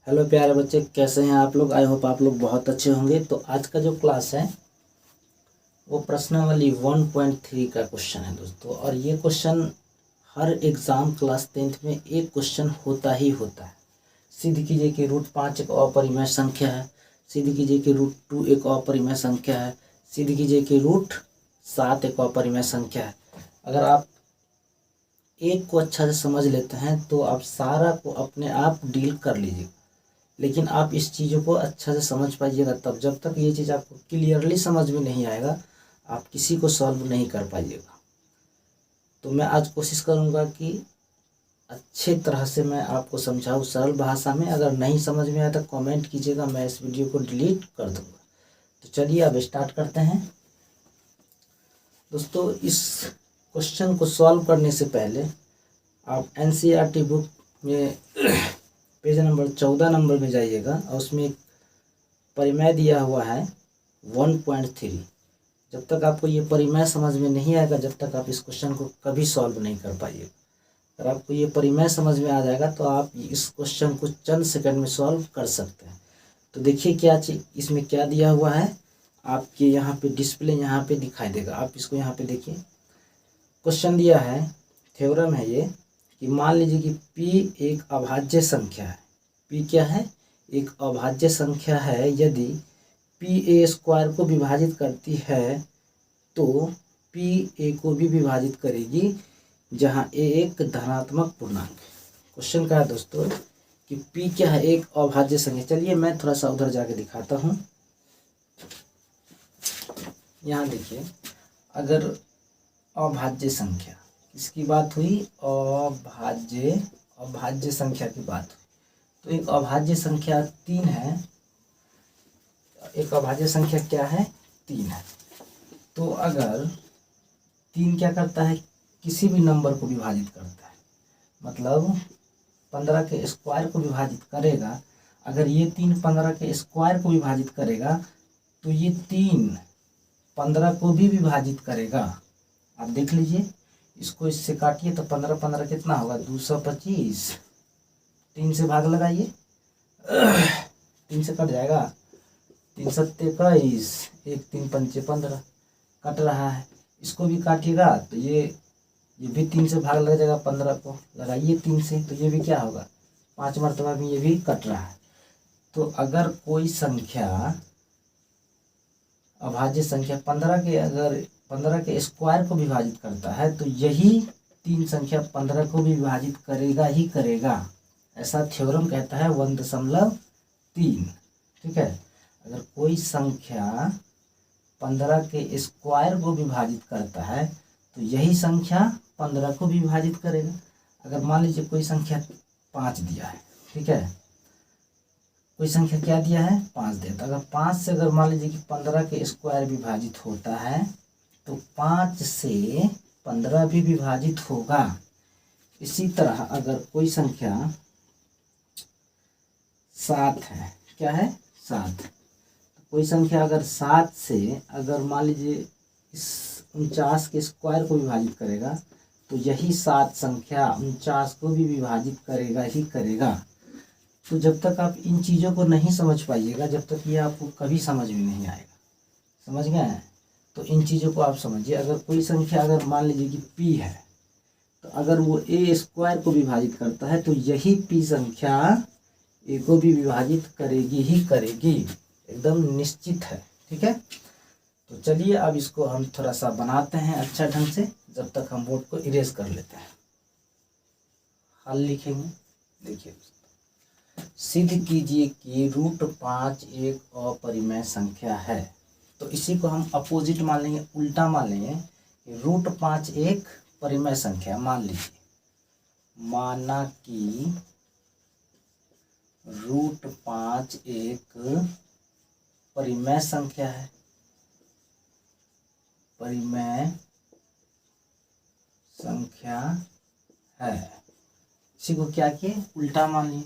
Hello प्यारे बच्चे, कैसे हैं आप लोग। आई होप आप लोग बहुत अच्छे होंगे। तो आज का जो क्लास है वो प्रश्नावली 1.3 का क्वेश्चन है दोस्तों। और ये क्वेश्चन हर एग्ज़ाम क्लास 10th में एक क्वेश्चन होता ही होता है। सिद्ध कीजिए कि √5 एक अपरिमेय संख्या है। सिद्ध कीजिए कि √2 एक अपरिमेय संख्या है। सिद्ध कीजिए कि √7 एक अपरिमेय संख्या है। अगर आप एक को अच्छा से समझ लेते हैं तो आप सारा को अपने आप डील कर लीजिए। लेकिन आप इस चीज़ों को अच्छा से समझ पाइएगा तब। जब तक ये चीज़ आपको क्लियरली समझ में नहीं आएगा आप किसी को सॉल्व नहीं कर पाइएगा। तो मैं आज कोशिश करूँगा कि अच्छे तरह से मैं आपको समझाऊँ सरल भाषा में। अगर नहीं समझ में आया तो कमेंट कीजिएगा, मैं इस वीडियो को डिलीट कर दूँगा। तो चलिए अब स्टार्ट करते हैं दोस्तों। इस क्वेश्चन को सॉल्व करने से पहले आप NCERT बुक में पेज नंबर 14 नंबर में जाइएगा और उसमें एक परिमेय दिया हुआ है 1.3। जब तक आपको ये परिमेय समझ में नहीं आएगा जब तक आप इस क्वेश्चन को कभी सॉल्व नहीं कर पाइएगा। अगर आपको ये परिमेय समझ में आ जाएगा तो आप इस क्वेश्चन को चंद सेकंड में सॉल्व कर सकते हैं। तो देखिए क्या चीज इसमें क्या दिया हुआ है। आपके यहाँ पे डिस्प्ले यहाँ पे दिखाई देगा, आप इसको यहाँ पे देखिए। क्वेश्चन दिया है, थ्योरम है ये, कि मान लीजिए कि P एक अभाज्य संख्या है। P क्या है? एक अभाज्य संख्या है। यदि PA² को विभाजित करती है तो PA को भी विभाजित करेगी, जहां A एक धनात्मक पूर्णांक है। क्वेश्चन का है दोस्तों कि P क्या है? एक अभाज्य संख्या। चलिए मैं थोड़ा सा उधर जाके दिखाता हूँ। यहाँ देखिए, अगर अभाज्य संख्या किसकी बात हुई? अभाज्य संख्या की बात हुई। तो एक अभाज्य संख्या 3 है। एक अभाज्य संख्या क्या है? 3 है। तो अगर 3 क्या करता है? किसी भी नंबर को विभाजित करता है, मतलब 15 के स्क्वायर को विभाजित करेगा। अगर ये 3 15 के स्क्वायर को विभाजित करेगा तो ये 3 15 को भी विभाजित करेगा। आप देख लीजिए, इसको इससे काटिए तो 15 15 कितना होगा? 225। 3 से भाग लगाइए, 3 से कट जाएगा। 3 सत्ते 21, 1 3 पंचे 15 कट रहा है। इसको भी काटिएगा तो ये भी 3 से भाग लग जाएगा। 15 को लगाइए 3 से तो ये भी क्या होगा? 5 मरतबा में ये भी कट रहा है। तो अगर कोई संख्या अभाज्य संख्या 15 के स्क्वायर को विभाजित करता है तो यही 3 संख्या 15 को भी विभाजित करेगा ही करेगा। ऐसा थ्योरम कहता है 1.3। ठीक है। अगर कोई संख्या 15 के स्क्वायर को विभाजित करता है तो यही संख्या 15 को भी विभाजित करेगा। अगर मान लीजिए कोई संख्या 5 दिया है, ठीक है, कोई संख्या क्या दिया है? 5 दिया। तो अगर 5 से अगर मान लीजिए कि 15 के स्क्वायर विभाजित होता है तो 5 से 15 भी विभाजित होगा। इसी तरह अगर कोई संख्या 7 है, क्या है? 7। कोई संख्या अगर 7 से अगर मान लीजिए इस 49 के स्क्वायर को विभाजित करेगा तो यही 7 संख्या 49 को भी विभाजित करेगा ही करेगा। तो जब तक आप इन चीज़ों को नहीं समझ पाइएगा जब तक ये आपको कभी समझ में नहीं आएगा। समझ गए हैं? तो इन चीज़ों को आप समझिए। अगर कोई संख्या अगर मान लीजिए कि P है तो अगर वो A² को विभाजित करता है तो यही P संख्या A को भी विभाजित करेगी ही करेगी, एकदम निश्चित है। ठीक है। तो चलिए अब इसको हम थोड़ा सा बनाते हैं अच्छा ढंग से, जब तक हम बोर्ड को इरेज कर लेते हैं। हल लिखेंगे। देखिए, सिद्ध कीजिए कि √5 एक अपरिमेय संख्या है। तो इसी को हम अपोजिट मान लेंगे, उल्टा मान लेंगे कि √5 एक परिमेय संख्या। मान लीजिए, माना कि √5 एक परिमेय संख्या है। परिमेय संख्या है। इसी को क्या किए? उल्टा मान लिए।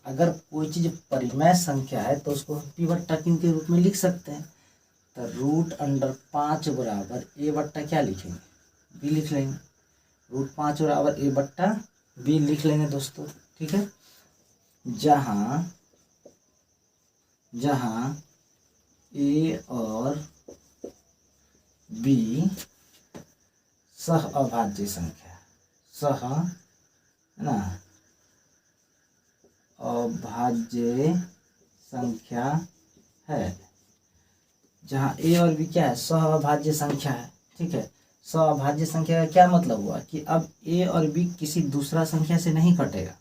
अगर कोई चीज परिमेय संख्या है तो उसको P/Q के रूप में लिख सकते हैं। तो √5 बराबर A/ क्या लिखेंगे? B लिख लेंगे। √5 बराबर A/B लिख लेंगे दोस्तों। ठीक है। जहां जहाँ ए और बी सह अभाज्य संख्या, सह है ना अभाज्य संख्या है। जहाँ ए और बी क्या है, सह अभाज्य संख्या है। ठीक है, सह अभाज्य संख्या का क्या मतलब हुआ कि अब ए और बी किसी दूसरा संख्या से नहीं कटेगा।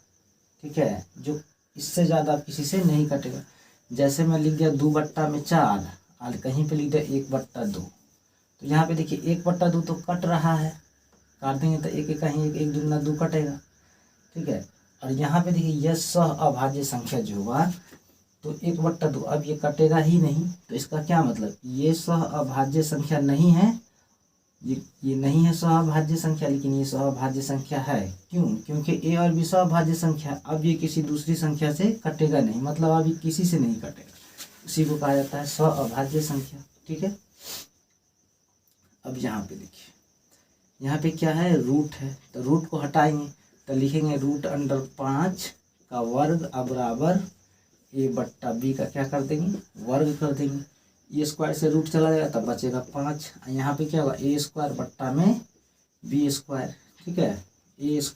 ठीक है, जो इससे ज़्यादा किसी से नहीं कटेगा। जैसे मैं लिख दिया 2/4 और कहीं पे लिख दिया 1/2, तो यहाँ पे देखिए 1/2 तो कट रहा है, काट देंगे तो एक कहीं एक दूना 2 कटेगा। ठीक है, और यहाँ पे देखिए यह सह अभाज्य संख्या जो हुआ तो 1/2 अब ये कटेगा ही नहीं, तो इसका क्या मतलब ये सह अभाज्य संख्या नहीं है, ये नहीं है सह अभाज्य संख्या, लेकिन ये सह अभाज्य संख्या है। क्यों? क्योंकि ए और बी सह अभाज्य संख्या, अब ये किसी दूसरी संख्या से कटेगा नहीं, मतलब अभी किसी से नहीं कटेगा, उसी को कहा जाता है सह अभाज्य संख्या। ठीक है, अब यहाँ पे देखिए, यहाँ पे क्या है, रूट है, तो रूट को हटाएंगे तो लिखेंगे √5 का वर्ग बराबर a/b का क्या कर देंगे, वर्ग कर देंगे। ए स्क्वायर से रूट चला जाएगा तब बचेगा 5। यहाँ पे क्या होगा, a² / b²। ठीक है, a² /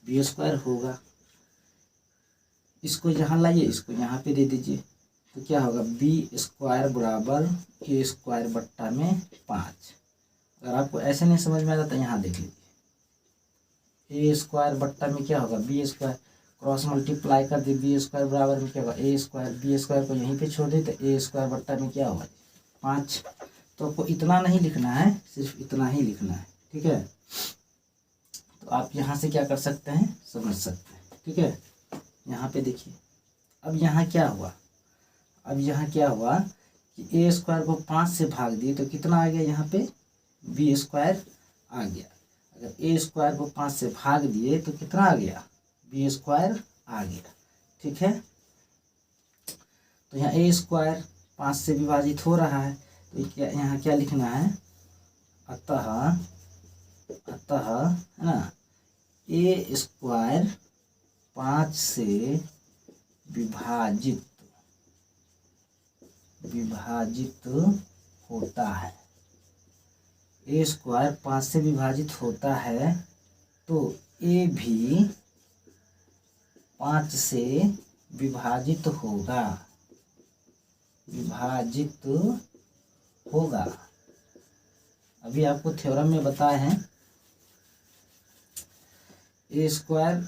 b² होगा। इसको यहाँ लाइए, इसको यहाँ पे दे दीजिए, तो क्या होगा b² बराबर a² / 5। अगर आपको ऐसे नहीं समझ में आता तो यहाँ देख लीजिए, a² में क्या होगा b², क्रॉस मल्टीप्लाई कर दी, b² बराबर में क्या होगा a², b² को यहीं पे छोड़ दी तो a² में क्या होगा 5। तो आपको इतना नहीं लिखना है, सिर्फ इतना ही लिखना है। ठीक है, तो आप यहाँ से क्या कर सकते हैं, समझ सकते हैं। ठीक है, यहाँ पे देखिए, अब यहाँ क्या हुआ, अब यहाँ क्या हुआ कि a² को 5 से भाग दिए तो कितना आ गया, यहाँ पे b² आ गया। अगर a² को 5 से भाग दिए तो कितना आ गया, b² आ गया। ठीक है, तो यहाँ a² 5 से विभाजित हो रहा है, तो क्या यहाँ क्या लिखना है, अतः है ना a² 5 से विभाजित होता है। a² 5 से विभाजित होता है तो a भी 5 से विभाजित होगा। अभी आपको थ्योरम में बताए हैं, a²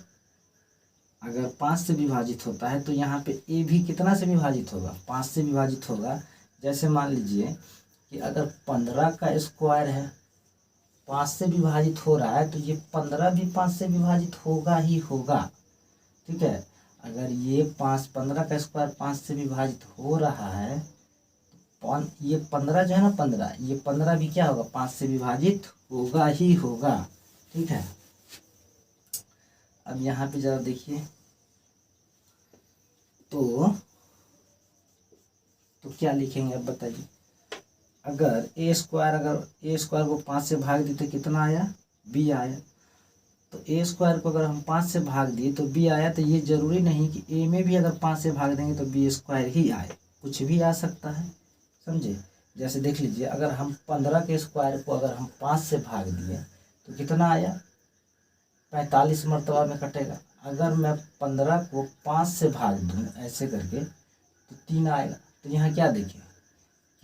अगर 5 से विभाजित होता है तो यहाँ पे a भी कितना से विभाजित होगा, 5 से विभाजित होगा। जैसे मान लीजिए कि अगर 15 का स्क्वायर है, 5 से विभाजित हो रहा है, तो ये 15 भी 5 से विभाजित होगा ही होगा। ठीक है, अगर ये 15 का स्क्वायर 5 से विभाजित हो रहा है, ये 15 जो है ना 15, ये 15 भी क्या होगा, 5 से विभाजित होगा ही होगा। ठीक है, अब यहाँ पे जरा देखिए, तो क्या लिखेंगे, अब बताइए। अगर a² को 5 से भाग दिए तो कितना आया, b आया। तो a² को अगर हम 5 से भाग दिए तो b आया, तो ये जरूरी नहीं कि a में भी अगर 5 से भाग देंगे तो b² ही आए, कुछ भी आ सकता है। समझे, जैसे देख लीजिए, अगर हम 15 के स्क्वायर को अगर हम 5 से भाग दिए तो कितना आया, 45 मरतबा में कटेगा। अगर मैं 15 को 5 से भाग दूँ ऐसे करके तो 3 आएगा। तो यहाँ क्या देखिए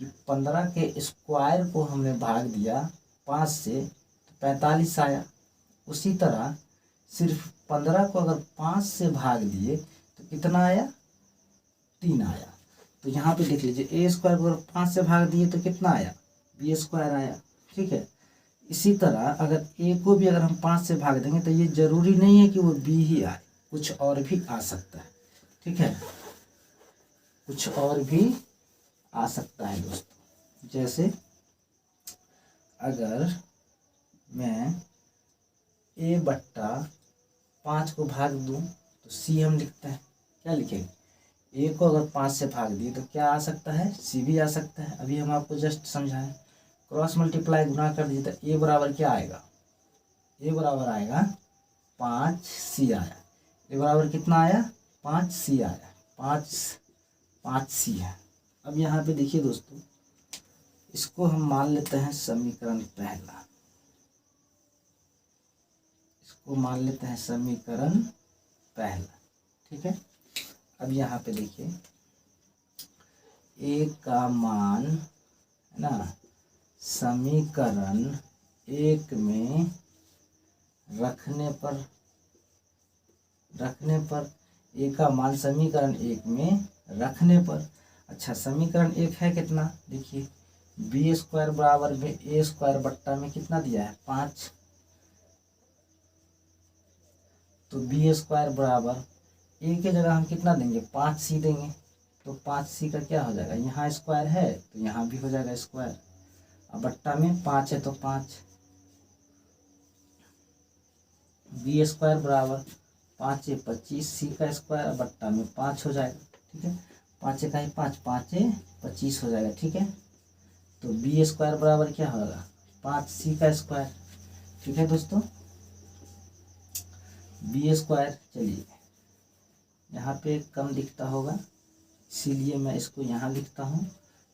कि 15 के स्क्वायर को हमने भाग दिया 5 से तो 45 आया। उसी तरह सिर्फ 15 को अगर 5 से भाग दिए तो कितना आया, 3 आया। तो यहाँ पे देख लीजिए, a² को अगर 5 से भाग दिए तो कितना आया, b² आया। ठीक है, इसी तरह अगर a को भी अगर हम 5 से भाग देंगे तो ये जरूरी नहीं है कि वो b ही आए, कुछ और भी आ सकता है। ठीक है, कुछ और भी आ सकता है दोस्तों। जैसे अगर मैं a/5 को भाग दूं तो c हम लिखते हैं, क्या लिखेंगे, a को अगर 5 से भाग दिए तो क्या आ सकता है, c भी आ सकता है। अभी हम आपको जस्ट समझाएं, क्रॉस मल्टीप्लाई गुना कर दीजिए तो a बराबर क्या आएगा, a बराबर आएगा 5c आया। a बराबर कितना आया, 5c आया। 5 5c है। अब यहाँ पे देखिए दोस्तों, इसको हम मान लेते हैं समीकरण पहला, इसको मान लेते हैं समीकरण पहला, ठीक है। अब यहाँ पे देखिए a का मान है ना समीकरण 1 में रखने पर a का मान समीकरण 1 में रखने पर, अच्छा समीकरण 1 है कितना, देखिए बी स्क्वायर बराबर में ए स्क्वायर बट्टा में कितना दिया है 5, तो बी स्क्वायर बराबर ए के जगह हम कितना देंगे 5c देंगे, तो 5c का क्या हो जाएगा, यहाँ स्क्वायर है तो यहाँ भी हो जाएगा स्क्वायर, अब बट्टा में 5 है तो 5, बी स्क्वायर बराबर 5 × 25 सी का स्क्वायर, बट्टा में 5 हो जाएगा, ठीक है। 5 × 5 5 × 25 हो जाएगा, ठीक है। तो बी स्क्वायर बराबर क्या होगा 5c का स्क्वायर, ठीक है दोस्तों। बी स्क्वायर, चलिए यहाँ पे कम दिखता होगा इसीलिए मैं इसको यहाँ लिखता हूँ,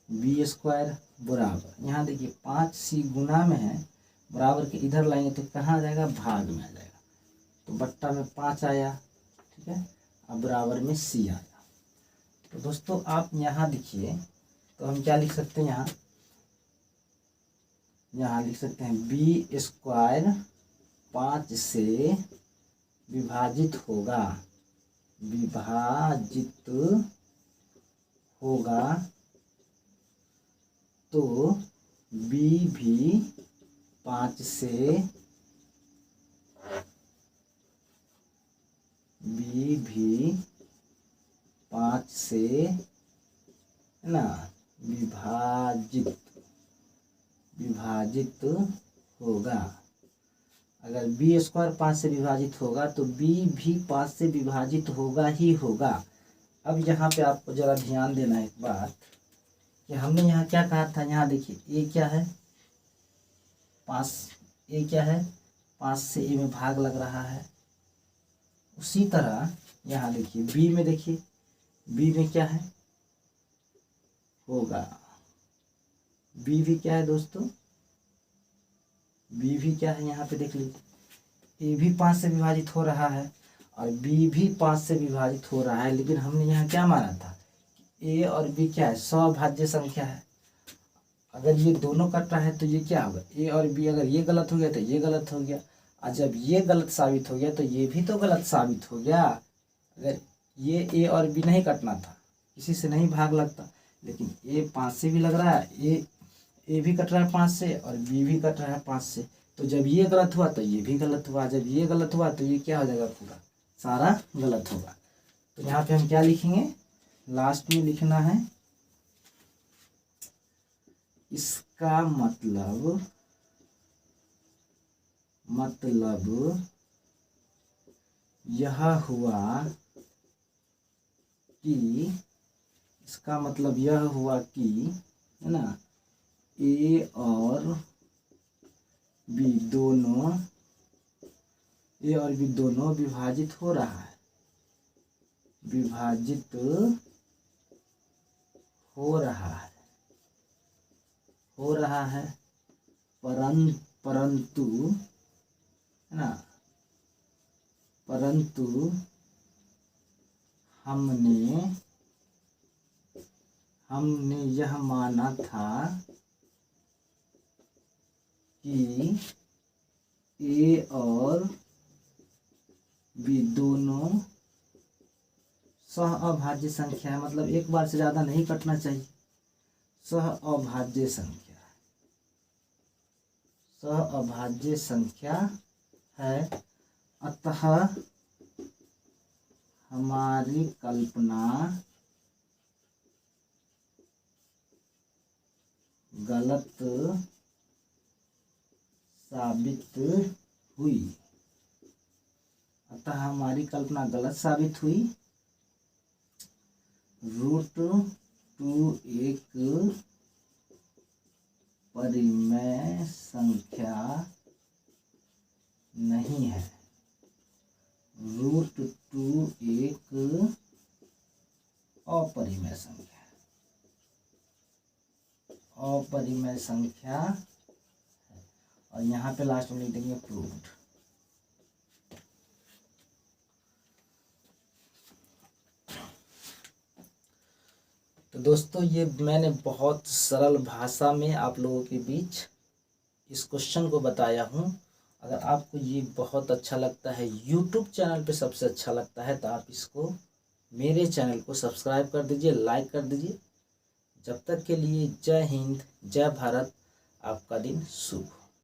बी स्क्वायर बराबर, यहाँ देखिए 5c गुना में है, बराबर के इधर लाएंगे तो कहाँ आ जाएगा, भाग में आ जाएगा, तो बट्टा में 5 आया, ठीक है। अब बराबर में c आया। तो दोस्तों आप यहाँ देखिए, तो हम क्या लिख सकते हैं, यहाँ लिख सकते हैं बी स्क्वायर 5 से विभाजित होगा, तो बी भी 5 से है ना विभाजित होगा। अगर बी स्क्वायर 5 से विभाजित होगा तो बी भी 5 से विभाजित होगा ही होगा। अब यहाँ पे आपको जरा ध्यान देना है एक बात कि हमने यहाँ क्या कहा था, यहाँ देखिए ए क्या है 5, ए क्या है 5 से ए में भाग लग रहा है। उसी तरह यहाँ देखिए बी में, देखिए बी में क्या है होगा, बी भी क्या है दोस्तों, बी भी क्या है, यहाँ पे देख लीजिए ए भी 5 से विभाजित हो रहा है और बी भी 5 से विभाजित हो रहा है, लेकिन हमने यहाँ क्या माना था ए और बी क्या है सौभाज्य संख्या है। अगर ये दोनों कट रहा है तो ये क्या होगा, ए और बी अगर ये गलत हो गया तो ये गलत हो गया, और जब ये गलत साबित हो गया तो ये भी तो गलत साबित हो गया। अगर ये ए और बी नहीं कटना था, किसी से नहीं भाग लगता, लेकिन ए 5 से भी लग रहा है, ए भी कट रहा है 5 से और बी भी कट रहा है 5 से, तो जब ये गलत हुआ तो ये भी गलत हुआ, जब ये गलत हुआ तो ये क्या हो जाएगा, पूरा सारा गलत होगा। तो यहाँ पे हम क्या लिखेंगे, लास्ट में लिखना है इसका मतलब यह हुआ कि, इसका मतलब यह हुआ कि है ना ए और बी दोनों विभाजित हो रहा है, परंतु है ना, परंतु हमने यह माना था कि ए और बी दोनों सह अभाज्य संख्या है, मतलब एक बार से ज्यादा नहीं कटना चाहिए, सह अभाज्य संख्या है। अतः हमारी कल्पना गलत साबित हुई। √2 एक परिमेय संख्या नहीं है, √2 एक अपरिमेय संख्या, अपरिमेय संख्या, और यहाँ पे लास्ट में लिख देंगे प्रूव्ड। तो दोस्तों ये मैंने बहुत सरल भाषा में आप लोगों के बीच इस क्वेश्चन को बताया हूँ। अगर आपको ये बहुत अच्छा लगता है, यूट्यूब चैनल पे सबसे अच्छा लगता है, तो आप इसको मेरे चैनल को सब्सक्राइब कर दीजिए, लाइक कर दीजिए। जब तक के लिए जय हिंद, जय भारत, आपका दिन शुभ हो।